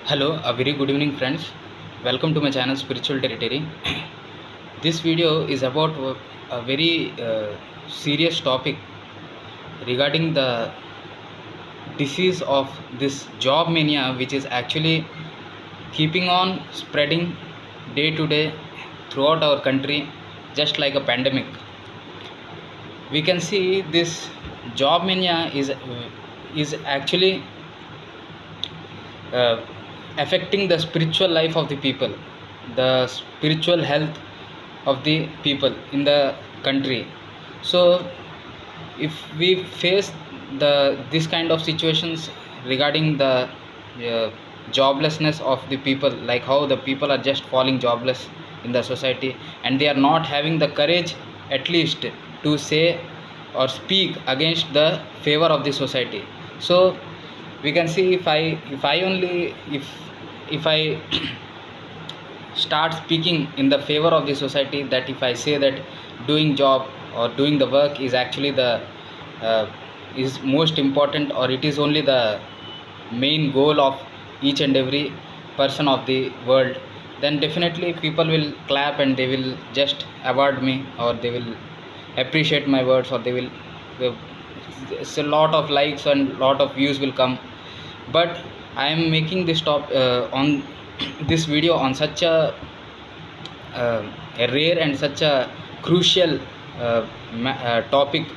Hello, a very good evening, friends. Welcome to my channel Spiritual Territory. This video is about a very serious topic regarding the disease of this job mania, which is actually keeping on spreading day to day throughout our country, just like a pandemic. We can see this job mania is actually uh, affecting the spiritual life of the people, the spiritual health of the people in the country. So if we face this kind of situations regarding the joblessness of the people, like how the people are just falling jobless in the society, and they are not having the courage at least to say or speak against the favor of the society. So we can see, if I start speaking in the favor of the society, that if I say that doing job or doing the work is actually the uh, is most important, or it is only the main goal of each and every person of the world, then definitely people will clap and they will just award me, or they will appreciate my words, or they will it's a lot of likes and lot of views will come. But I am making this on this video on such a rare and such a crucial topic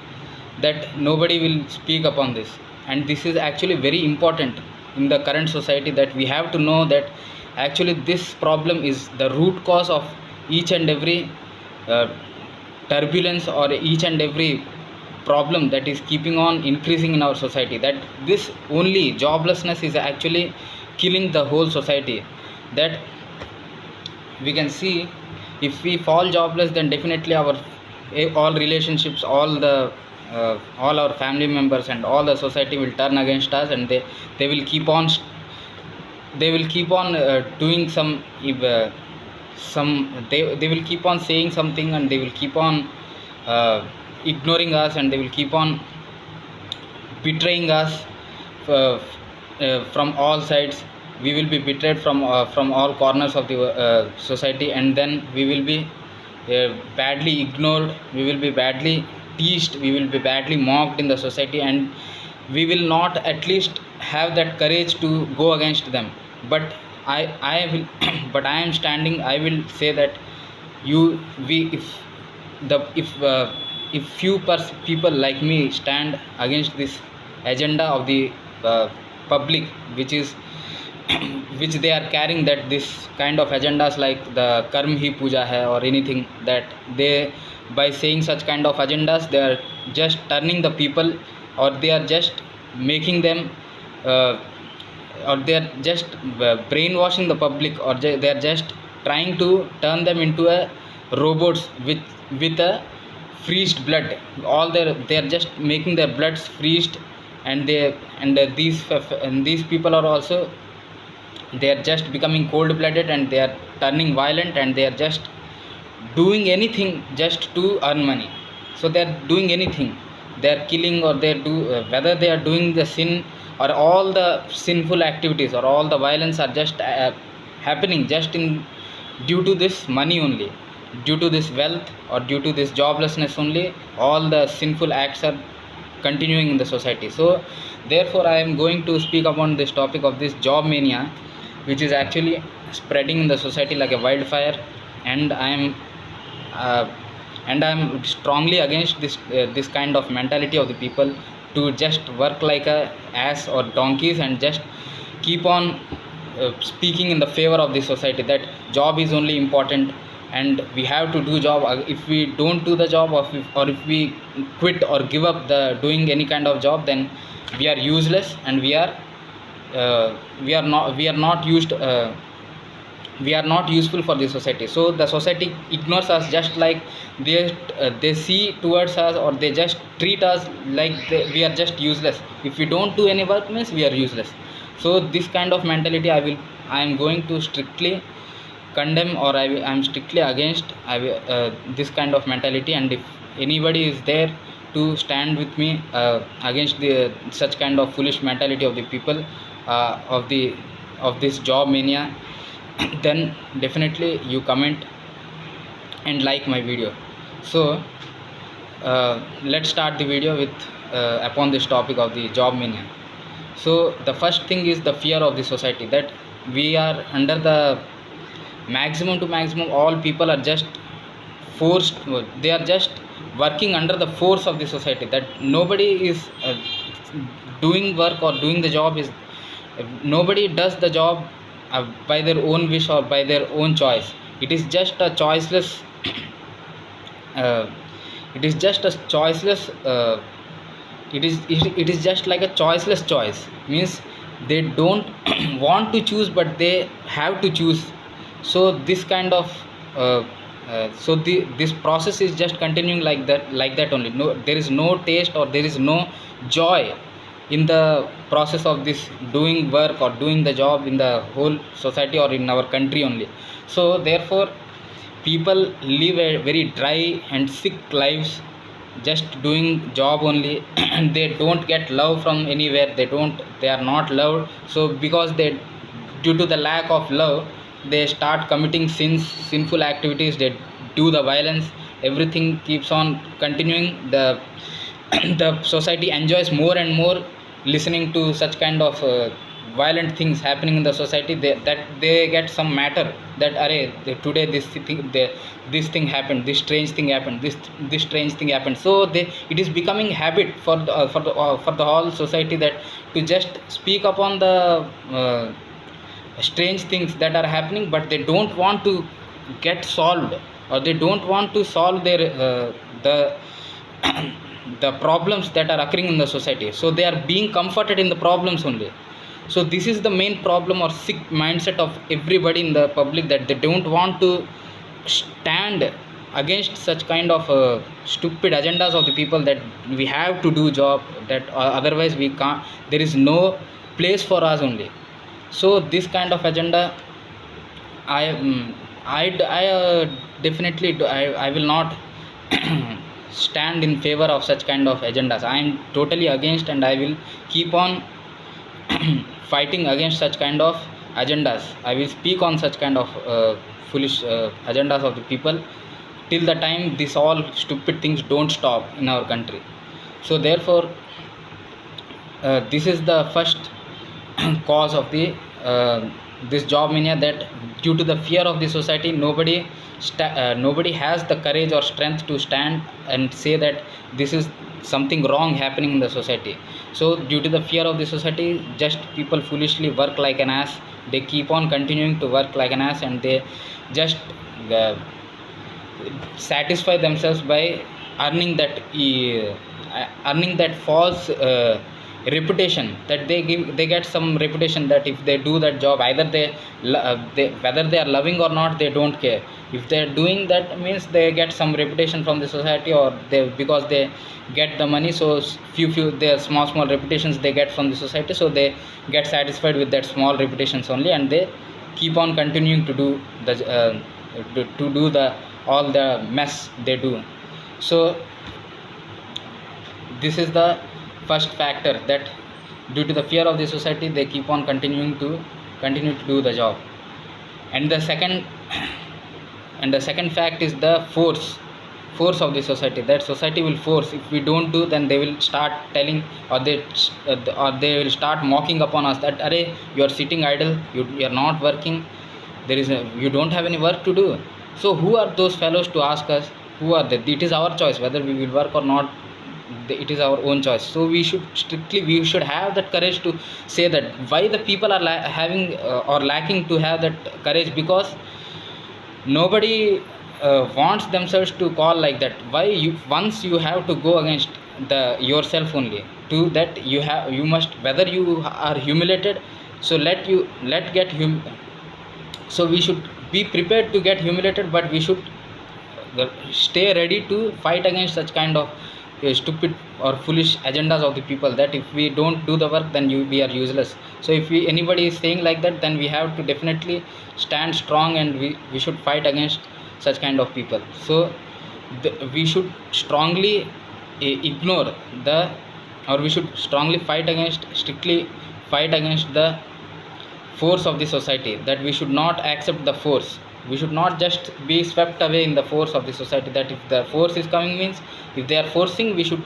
that nobody will speak upon this. And this is actually very important in the current society, that we have to know that actually this problem is the root cause of each and every uh, turbulence, or each and every problem that is keeping on increasing in our society, that this only joblessness is actually killing the whole society. That we can see, if we fall jobless, then definitely our all relationships, all our family members and all the society will turn against us, and they will keep on doing they will keep on saying something, and they will keep on uh, ignoring us, and they will keep on betraying us from all sides. We will be betrayed from all corners of the society, and then we will be badly ignored, we will be badly teased, we will be badly mocked in the society, and we will not at least have that courage to go against them. But I will but I am standing, I will say that you we the if few people like me stand against this agenda of the public, which is which they are carrying, that this kind of agendas like the karm hi puja hai or anything, that they, by saying such kind of agendas, they are just turning the people, or they are just making them uh, or they are just brainwashing the public, or they are just trying to turn them into a robots with a freezed blood. All their, they are just making their bloods freezed, and they and these people are also, they are just becoming cold blooded, and they are turning violent, and they are just doing anything just to earn money. So they are doing anything, they are killing, or they do whether they are doing the sin, or all the sinful activities, or all the violence are just happening just in due to this money only, due to this wealth, or due to this joblessness only. All the sinful acts are continuing in the society. So therefore I am going to speak upon this topic of this job mania, which is actually spreading in the society like a wildfire. And uh, I am strongly against this kind of mentality of the people, to just work like a ass or donkeys, and just keep on speaking in the favor of the society, that job is only important, and we have to do job. If we don't do the job, or if we quit or give up the doing any kind of job, then we are useless, and we are not used we are not useful for the society. So the society ignores us, just like they see towards us, or they just treat us like we are just useless. If we don't do any work, means we are useless. So this kind of mentality, I am going to strictly condemn, or I am strictly against this kind of mentality. And if anybody is there to stand with me, against the such kind of foolish mentality of the people, of the of this job mania, then definitely you comment and like my video. So let's start the video with upon this topic of the job mania. So the first thing is the fear of the society, that we are under the maximum to maximum, all people are just forced, they are just working under the force of the society, that nobody is doing work or doing the job is, nobody does the job by their own wish or by their own choice. It is just a choiceless uh, it is just a choiceless it is just like a choiceless choice, means they don't want to choose but they have to choose. So this kind of this process is just continuing like that only. No, there is no taste or there is no joy in the process of this doing work or doing the job in the whole society or in our country only. So therefore people live a very dry and sick lives, just doing job only and they don't get love from anywhere, they are not loved. So because they, due to the lack of love, they start committing sinful activities, they do the violence, everything keeps on continuing. The the society enjoys more and more listening to such kind of violent things happening in the society. That they get some matter, that array today this thing happened, this strange thing happened, this strange thing happened. So it is becoming habit for the whole society, that to just speak upon the strange things that are happening, but they don't want to get solved, or they don't want to solve their the the problems that are occurring in the society. So they are being comforted in the problems only. So this is the main problem or sick mindset of everybody in the public, that they don't want to stand against such kind of stupid agendas of the people, that we have to do job, that otherwise we can't, there is no place for us only. So this kind of agenda, I definitely I will not stand in favor of such kind of agendas. I am totally against, and I will keep on fighting against such kind of agendas. I will speak on such kind of foolish agendas of the people till the time this all stupid things don't stop in our country. So therefore this is the first cause of the this job mania, that due to the fear of the society, nobody has the courage or strength to stand and say that this is something wrong happening in the society. So due to the fear of the society, just people foolishly work like an ass, they keep on continuing to work like an ass, and they just uh, satisfy themselves by earning that false reputation, that they get some reputation, that if they do that job, either whether they are loving or not, they don't care. If they are doing that, means they get some reputation from the society, or they, because they get the money. So few their small reputations they get from the society, so they get satisfied with that small reputations only, and they keep on continuing to do the to do the all the mess they do. So this is the first factor, that due to the fear of the society, they keep on continue to do the job. And the second fact is the force of the society, that society will force. If we don't do, then they will start telling, or they will start mocking upon us, that array, you are sitting idle, you are not working, you don't have any work to do. So who are those fellows to ask us? Who are they? It is our choice whether we will work or not. It is our own choice. So we should have that courage to say that. Why the people are having or lacking to have that courage? Because nobody wants themselves to call like that. Why once you have to go against the yourself only, to that you must, whether you are humiliated, so let get so we should be prepared to get humiliated, but we should stay ready to fight against such kind of stupid or foolish agendas of the people, that if we don't do the work, then we are useless. So if anybody is saying like that, then we have to definitely stand strong, and we should fight against such kind of people. So we should strongly ignore or we should strictly fight against the force of the society, that we should not accept the force. We should not just be swept away in the force of the society, that if the force is coming means, if they are forcing, we should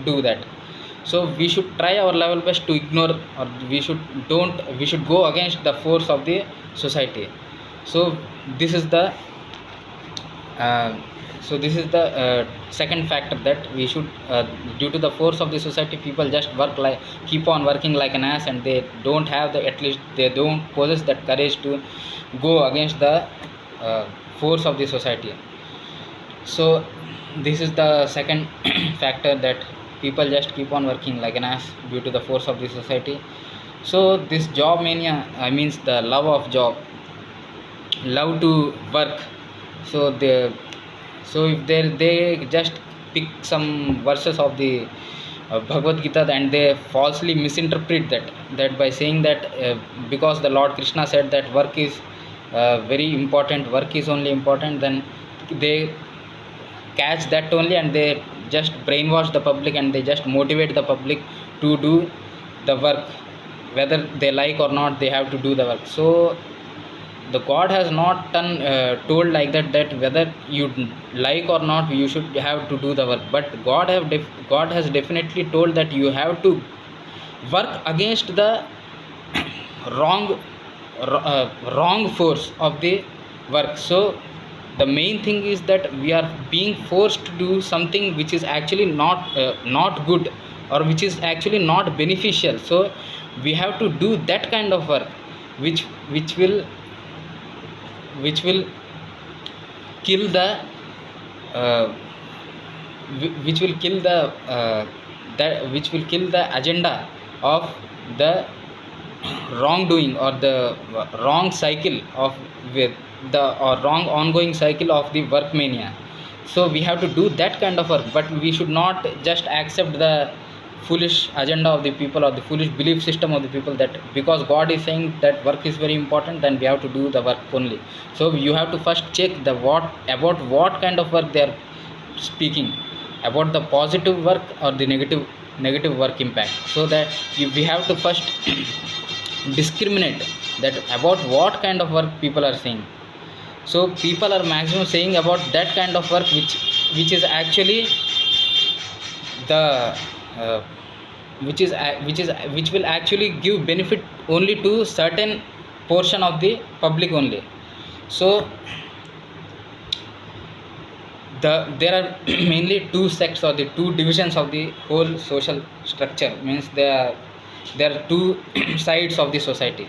do that. So we should try our level best to ignore, or we should go against the force of the society. So this is the uh, second factor, that we should, due to the force of the society, people just keep on working like an ass, and they don't have the, at least they don't possess that courage to go against the uh, force of the society. So this is the second factor, that people just keep on working like an ass due to the force of the society. So this job mania, I means the love of job, love to work. So if they just pick some verses of the Bhagavad Gita, and they falsely misinterpret that by saying that, because the Lord Krishna said that work is very important, work is only important, then they catch that only, and they just brainwash the public, and they just motivate the public to do the work, whether they like or not, they have to do the work. So the God has not told like that whether you like or not, you should have to do the work, but God has definitely told that you have to work against the wrong wrong force of the work. So the main thing is that we are being forced to do something which is actually not good, or which is actually not beneficial. So we have to do that kind of work which will kill the uh, which will kill the that which will kill the agenda of the wrongdoing, or the wrong cycle of with the or wrong ongoing cycle of the work mania. So we have to do that kind of work, but we should not just accept the foolish agenda of the people, or the foolish belief system of the people, that because God is saying that work is very important, then we have to do the work only. So you have to first check the what kind of work they are speaking, about the positive work or the negative work impact. So that we have to first discriminate that about what kind of work people are saying. So people are maximum saying about that kind of work which is actually the uh, which will actually give benefit only to certain portion of the public only. So there are mainly two sects, or the two divisions of the whole social structure, means there are two sides of the society.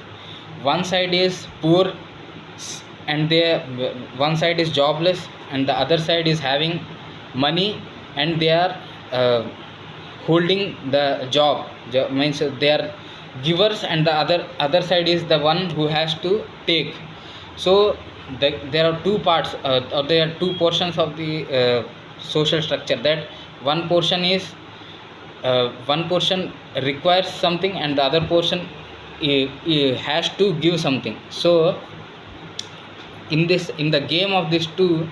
One side is poor, and one side is jobless, and the other side is having money, and they are holding the means they are givers, and the other side is the one who has to take. So there are two parts, or there are two portions of the social structure, that one portion requires something, and the other portion has to give something. So in the game of these two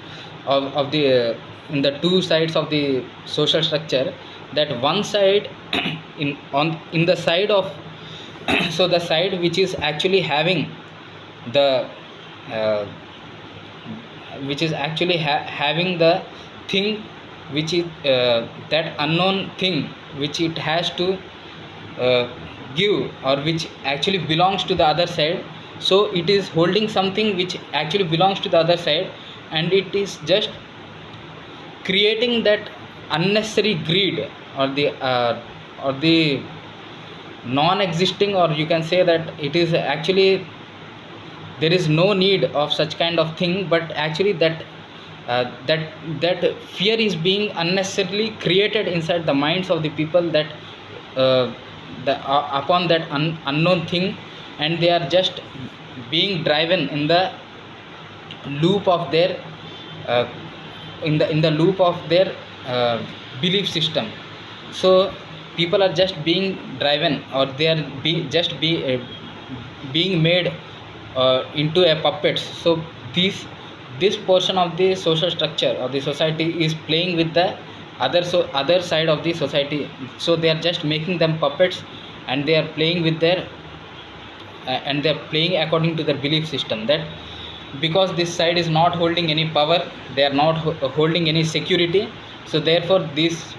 of the in the two sides of the social structure, that one side in the side of so the side which is actually having the uh, which is actually having the thing which is that unknown thing which it has to uh, give, or which actually belongs to the other side. So it is holding something which actually belongs to the other side, and it is just creating that unnecessary greed, or the non-existing, or you can say that it is actually there is no need of such kind of thing, but actually that fear is being unnecessarily created inside the minds of the people, that uh, upon that unknown thing, and they are just being driven in the loop of their uh, in the loop of their belief system. So people are just being driven, or they are being made into a puppets. So this portion of the social structure or the society is playing with the other side of the society. So they are just making them puppets, and they are playing with their and they're playing according to their belief system, that because this side is not holding any power, they are not holding any security, so therefore this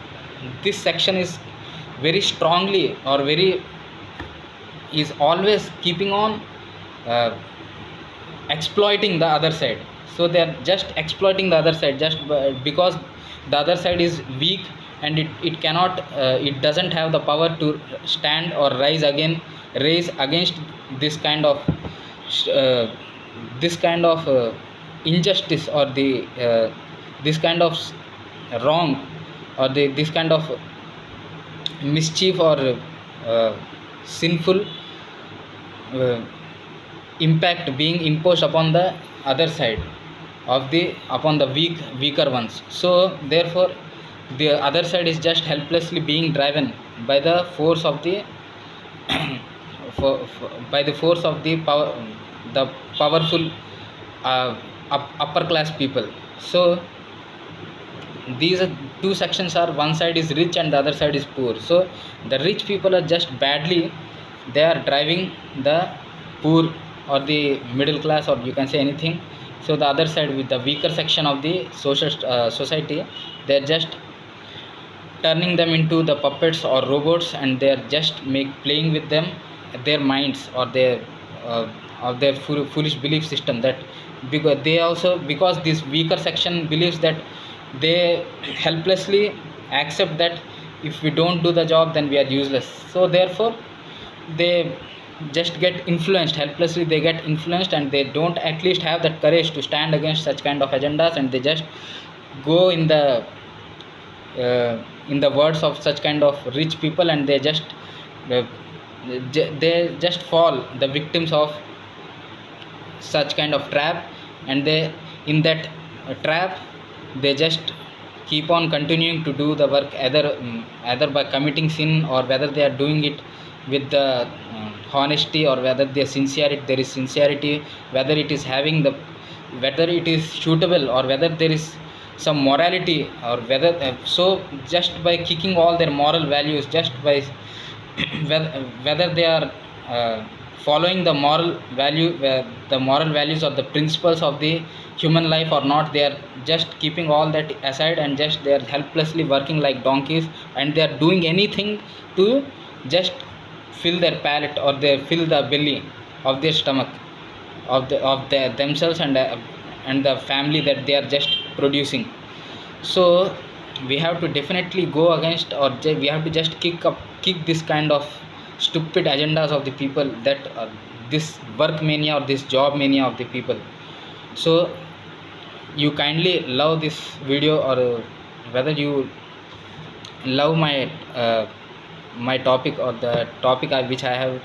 section is very strongly or very is always keeping on uh, exploiting the other side. So they are just exploiting the other side just because the other side is weak, and it cannot it doesn't have the power to stand or raise against this kind of uh, injustice, or the this kind of wrong, or this kind of mischief, or sinful uh, impact being imposed upon the other side of the upon the weaker ones. So therefore the other side is just helplessly being driven by the force of the by the force of the powerful upper class people. So these are two sections are, one side is rich and the other side is poor. So the rich people are just badly, they are driving the poor or the middle class, or you can say anything. So the other side, with the weaker section of the social society, they're just turning them into the puppets or robots, and they're just playing with them, their minds, or their foolish belief system, that because they also, because this weaker section believes that they helplessly accept that if we don't do the job then we are useless. So therefore they just get influenced, helplessly they get influenced, and they don't at least have that courage to stand against such kind of agendas, and they just go in the words of such kind of rich people, and uh, they just fall the victims of such kind of trap, and they in that trap they just keep on continuing to do the work, either by committing sin, or whether they are doing it with the honesty, or whether there is sincerity, whether it is having the, whether it is suitable, or whether there is some morality, or whether so just by kicking all their moral values, just by whether they are following the moral values or the principles of the human life or not, they are just keeping all that aside, and just they are helplessly working like donkeys, and they are doing anything to just fill their palate, or they fill the belly of their stomach, of themselves, and the family that they are just producing. So we have to definitely go against, or we have to just kick this kind of stupid agendas of the people, that this work mania or this job mania of the people. So you kindly love this video, or whether you love my topic, or the topic which I have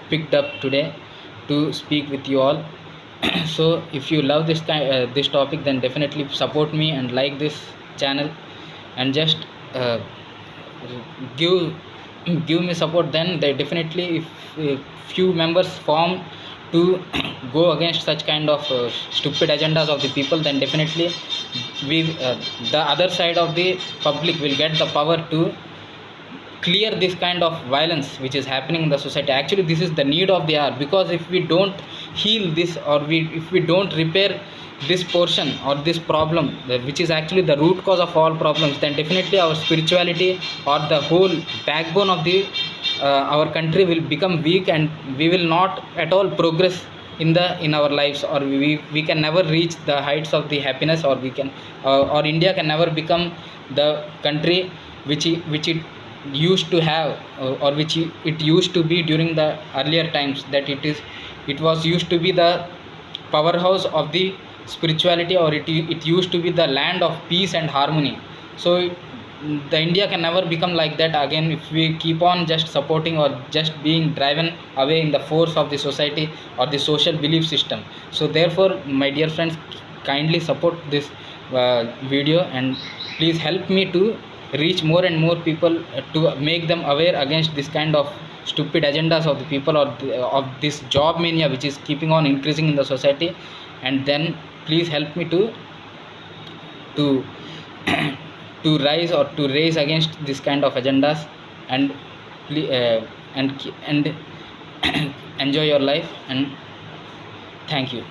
picked up today to speak with you all. So if you love this topic, then definitely support me and like this channel, and just give give me support. Then they definitely, if few members form to go against such kind of stupid agendas of the people, then definitely we the other side of the public will get the power to clear this kind of violence which is happening in the society. Actually this is the need of the hour, because if we don't heal this, or if we don't repair this portion or this problem, which is actually the root cause of all problems, then definitely our spirituality, or the whole backbone of the our country will become weak, and we will not at all progress in our lives, or we can never reach the heights of the happiness, or we can or India can never become the country which it used to have, or which it used to be during the earlier times, that it was used to be the powerhouse of the spirituality, or it used to be the land of peace and harmony. So the India can never become like that again if we keep on just supporting, or just being driven away in the force of the society or the social belief system. So therefore my dear friends, kindly support this video, and please help me to reach more and more people, to make them aware against this kind of stupid agendas of the people, or of this job mania which is keeping on increasing in the society. And then please help me to to rise, or to raise against this kind of agendas, and and enjoy your life, and thank you.